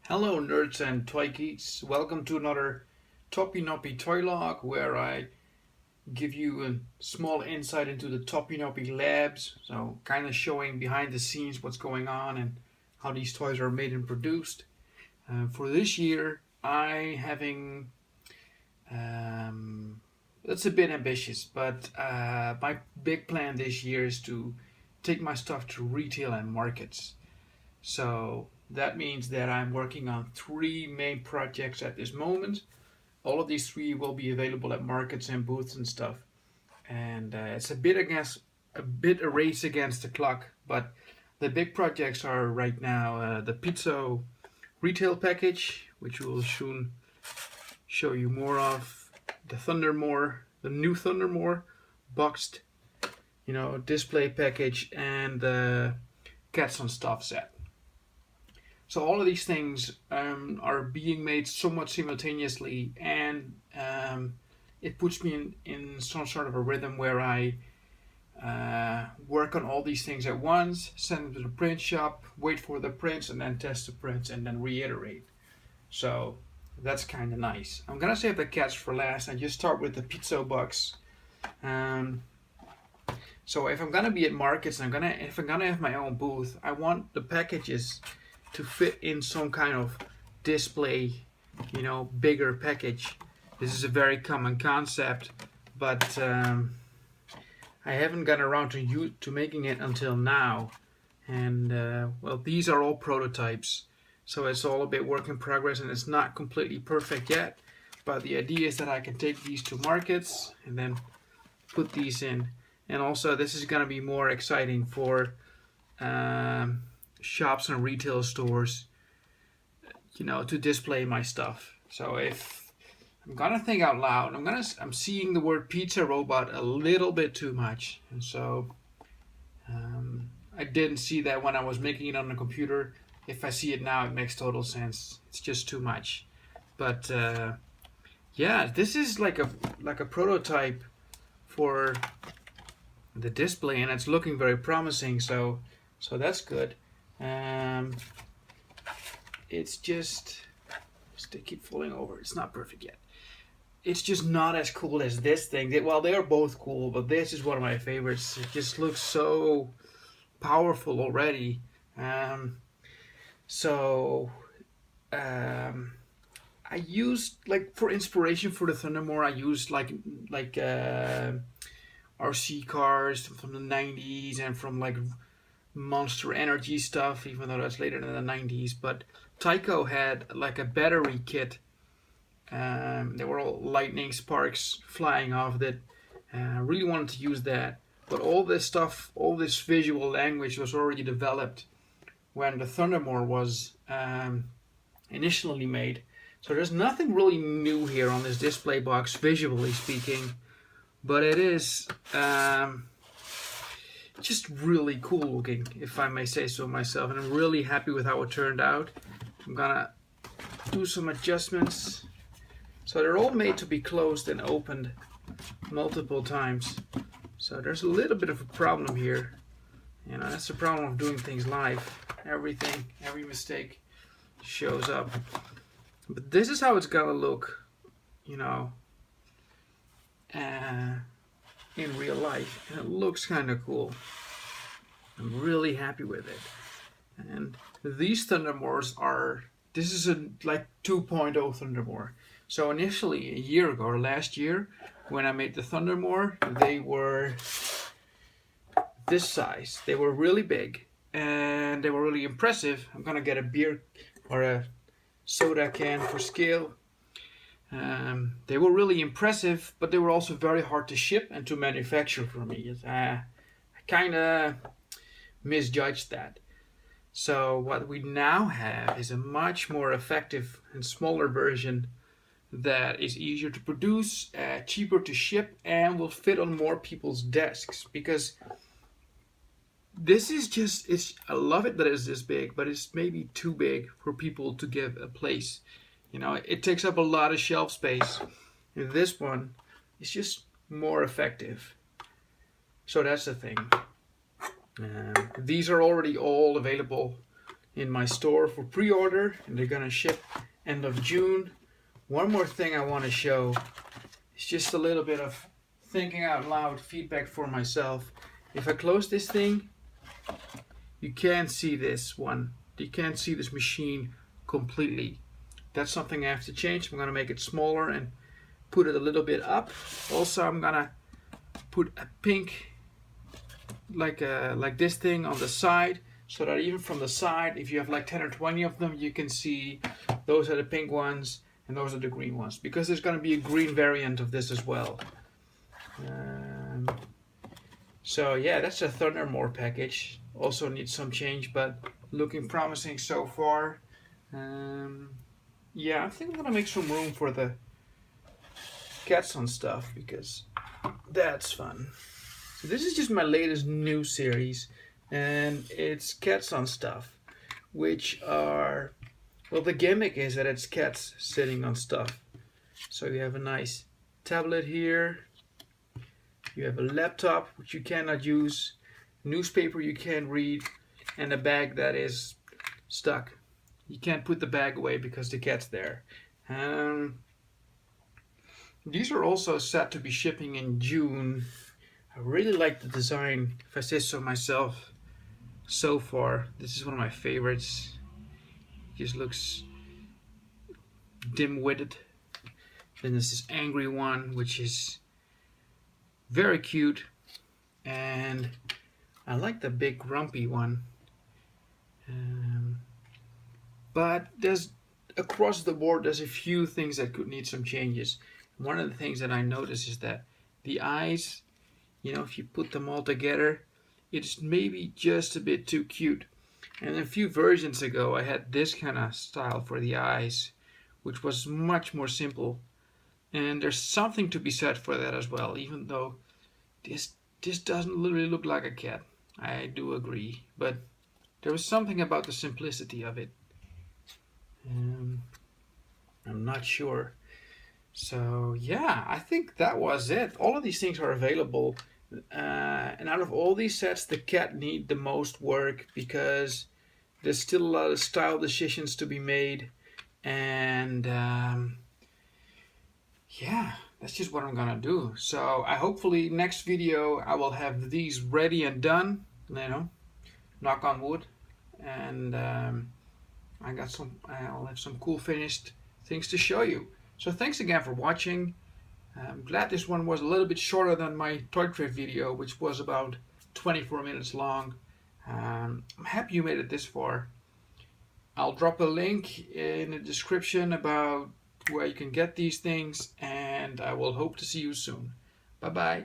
Hello nerds and toy geeks, welcome to another Toppy Noppy toy log where I give you a small insight into the Toppy Noppy labs, so kind of showing behind the scenes what's going on and how these toys are made and produced. For this year, um, that's a bit ambitious, but my big plan this year is to take my stuff to retail and markets. So that means that I'm working on three main projects at this moment. All of these three will be available at markets and booths and stuff. And it's a bit a race against the clock. But the big projects are right now the pizza retail package, which we will soon show you more of. The Thundermore, the new Thundermore boxed, display package, and the Cats on Stuff set. So all of these things are being made somewhat simultaneously, and it puts me in some sort of a rhythm where I work on all these things at once, send them to the print shop, wait for the prints, and then test the prints, and then reiterate. So that's kind of nice. I'm gonna save the cats for last and just start with the pizza box. Um, so if I'm gonna be at markets, if I'm gonna have my own booth, I want the packages to fit in some kind of display, bigger package. This is a very common concept, but I haven't gotten around to making it until now. And well, these are all prototypes, so it's all a bit work in progress, and it's not completely perfect yet. But the idea is that I can take these to markets and then put these in. And also, this is going to be more exciting for shops and retail stores, to display my stuff. So if I'm gonna think out loud, I'm seeing the word pizza robot a little bit too much, and so I didn't see that when I was making it on the computer. If I see it now, it makes total sense. It's just too much. But yeah, this is like a prototype for the display, and it's looking very promising. So that's good. It's just they keep falling over. It's not perfect yet. It's just not as cool as this thing. Well, they are both cool, but this is one of my favorites. It just looks so powerful already. So I used, like, for inspiration for the Thundermore, I used like RC cars from the 90s and from like Monster Energy stuff, even though that's later than the 90s. But Tyco had like a battery kit. There were all lightning sparks flying off it. I really wanted to use that. But all this stuff, all this visual language was already developed when the Thundermore was initially made. So there's nothing really new here on this display box, visually speaking. But it is just really cool looking, if I may say so myself, and I'm really happy with how it turned out. I'm gonna do some adjustments. So they're all made to be closed and opened multiple times. So there's a little bit of a problem here. That's the problem of doing things live. Every mistake shows up. But this is how it's gonna look, in real life, and it looks kind of cool. I'm really happy with it. And these Thundermores this is a like 2.0 Thundermore. So initially, a year ago or last year, when I made the Thundermore, they were this size. They were really big and they were really impressive. I'm gonna get a beer or a soda can for scale. They were really impressive, but they were also very hard to ship and to manufacture for me. I kind of misjudged that. So what we now have is a much more effective and smaller version that is easier to produce, cheaper to ship, and will fit on more people's desks. Because this is I love it that it's this big, but it's maybe too big for people to give a place. It takes up a lot of shelf space. And this one is just more effective. So that's the thing. These are already all available in my store for pre-order, and they're gonna ship end of June. One more thing I want to show is just a little bit of thinking out loud feedback for myself. If I close this thing, you can't see this one. You can't see this machine completely. That's something I have to change. I'm gonna make it smaller and put it a little bit up. Also, I'm gonna put a pink like this thing on the side, so that even from the side, if you have like 10 or 20 of them, you can see those are the pink ones and those are the green ones, because there's going to be a green variant of this as well. So yeah, that's a Thundermore package. Also needs some change, but looking promising so far. Yeah, I think I'm gonna make some room for the cats on stuff, because that's fun. So this is just my latest new series, and it's cats on stuff, which are, well, the gimmick is that it's cats sitting on stuff. So you have a nice tablet here, you have a laptop which you cannot use, newspaper you can't read, and a bag that is stuck. You can't put the bag away because the cat's there. These are also set to be shipping in June. I really like the design, if I say so myself, so far. This is one of my favorites. It just looks dim-witted. Then there's this angry one, which is very cute. And I like the big grumpy one. But there's, across the board, there's a few things that could need some changes. One of the things that I noticed is that the eyes, you know, if you put them all together, it's maybe just a bit too cute. And a few versions ago, I had this kind of style for the eyes, which was much more simple. And there's something to be said for that as well, even though this doesn't really look like a cat. I do agree, but there was something about the simplicity of it. I'm not sure. So yeah, I think that was it. All of these things are available. And out of all these sets, the cat need the most work, because there's still a lot of style decisions to be made. And yeah, that's just what I'm gonna do. So I hopefully next video I will have these ready and done, you know, knock on wood. And I'll have some cool finished things to show you. So thanks again for watching. I'm glad this one was a little bit shorter than my toy trip video, which was about 24 minutes long. I'm happy you made it this far. I'll drop a link in the description about where you can get these things, and I will hope to see you soon. Bye bye.